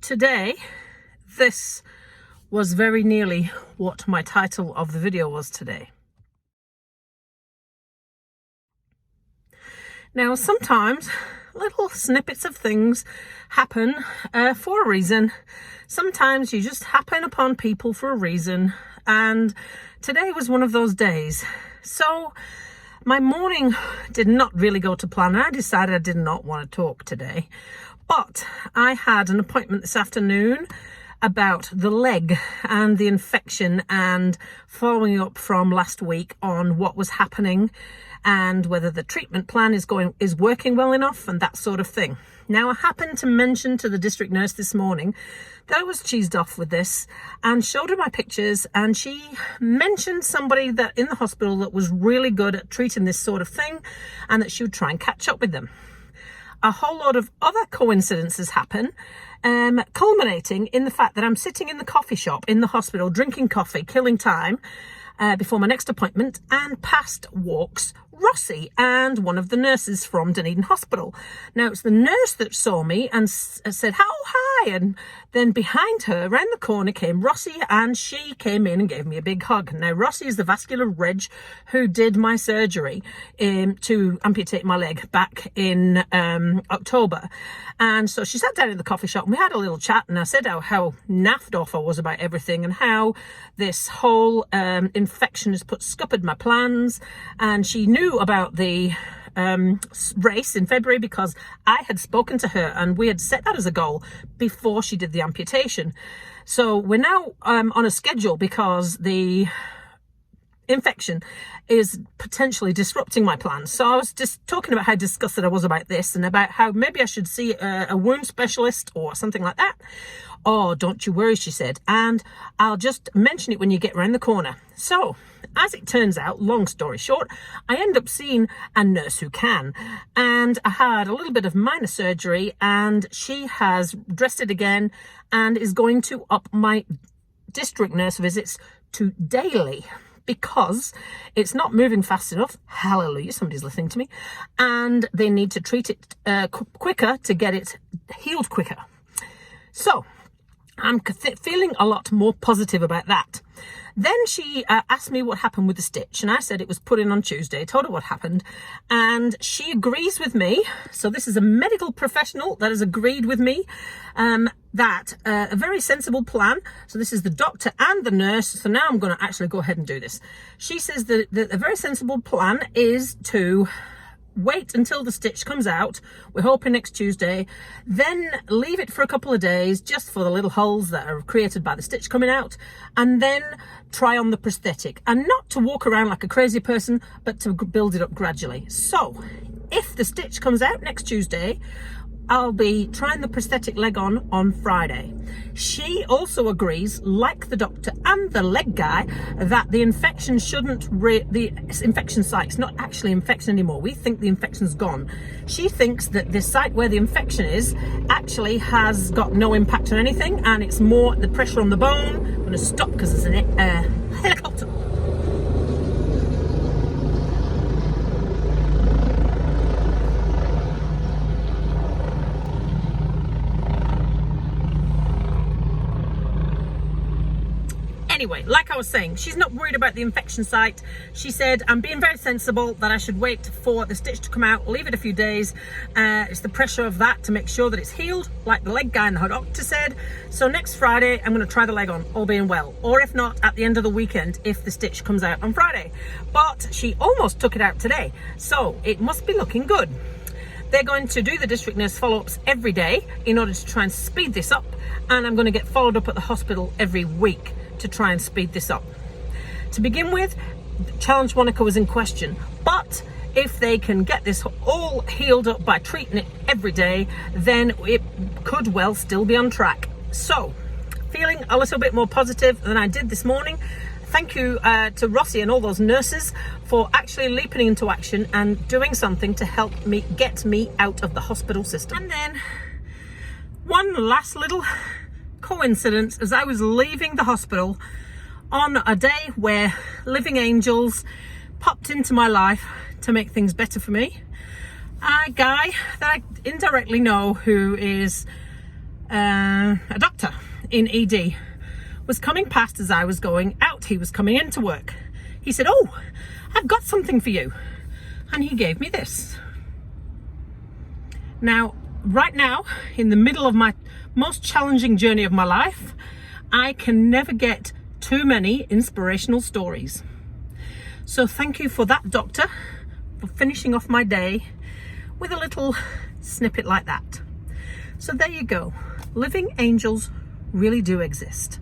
today, this was very nearly what my title of the video was today. Now, sometimes little snippets of things happen for a reason. Sometimes you just happen upon people for a reason, and today was one of those days. So my morning did not really go to plan. I decided I did not want to talk today, but I had an appointment this afternoon about the leg and the infection, and following up from last week on what was happening and whether the treatment plan is working well enough and that sort of thing. Now, I happened to mention to the district nurse this morning that I was cheesed off with this and showed her my pictures, and she mentioned somebody that in the hospital that was really good at treating this sort of thing and that she would try and catch up with them. A whole lot of other coincidences happen, culminating in the fact that I'm sitting in the coffee shop in the hospital drinking coffee, killing time before my next appointment, and past walks Rossi and one of the nurses from Dunedin Hospital. Now, it's the nurse that saw me and said, "Oh, hi," and then behind her, around the corner, came Rossi, and she came in and gave me a big hug. Now, Rossi is the vascular reg who did my surgery to amputate my leg back in October. And so she sat down in the coffee shop and we had a little chat, and I said how naffed off I was about everything and how this whole infection has scuppered my plans. And she knew about the race in February because I had spoken to her and we had set that as a goal before she did the amputation. So we're now on a schedule because the infection is potentially disrupting my plans. So I was just talking about how disgusted I was about this and about how maybe I should see a wound specialist or something like that. "Oh, don't you worry," she said, "and I'll just mention it when you get around the corner." So as it turns out, long story short, I end up seeing a nurse who can, and I had a little bit of minor surgery, and she has dressed it again and is going to up my district nurse visits to daily, because it's not moving fast enough. Hallelujah, somebody's listening to me. And they need to treat it quicker to get it healed quicker. So I'm feeling a lot more positive about that. Then she asked me what happened with the stitch, and I said it was put in on Tuesday. I told her what happened, and she agrees with me. So this is a medical professional that has agreed with me that a very sensible plan. So this is the doctor and the nurse. So now I'm going to actually go ahead and do this. She says that a very sensible plan is to wait until the stitch comes out. We're hoping next Tuesday, then leave it for a couple of days just for the little holes that are created by the stitch coming out, and then try on the prosthetic, and not to walk around like a crazy person, but to build it up gradually. So if the stitch comes out next Tuesday, I'll be trying the prosthetic leg on Friday. She also agrees, like the doctor and the leg guy, that the infection the infection site's not actually infection anymore. We think the infection's gone. She thinks that the site where the infection is actually has got no impact on anything, and it's more the pressure on the bone. I'm going to stop because there's a helicopter. Anyway, like I was saying, she's not worried about the infection site. She said, "I'm being very sensible that I should wait for the stitch to come out, leave it a few days. It's the pressure of that to make sure that it's healed, like the leg guy and the doctor said. So next Friday, I'm going to try the leg on, all being well. Or if not, at the end of the weekend, if the stitch comes out on Friday." But she almost took it out today, so it must be looking good. They're going to do the district nurse follow-ups every day in order to try and speed this up, and I'm going to get followed up at the hospital every week to try and speed this up. To begin with, Challenge Wanaka was in question, but if they can get this all healed up by treating it every day, then it could well still be on track. So, feeling a little bit more positive than I did this morning. Thank you to Rossi and all those nurses for actually leaping into action and doing something to help me get me out of the hospital system. And then one last little coincidence, as I was leaving the hospital on a day where living angels popped into my life to make things better for me. A guy that I indirectly know who is a doctor in ED was coming past as I was going out. He was coming into work. He said, "Oh, I've got something for you." And he gave me this. Now, right now, in the middle of my most challenging journey of my life, I can never get too many inspirational stories. So thank you for that, doctor, for finishing off my day with a little snippet like that. So there you go. Living angels really do exist.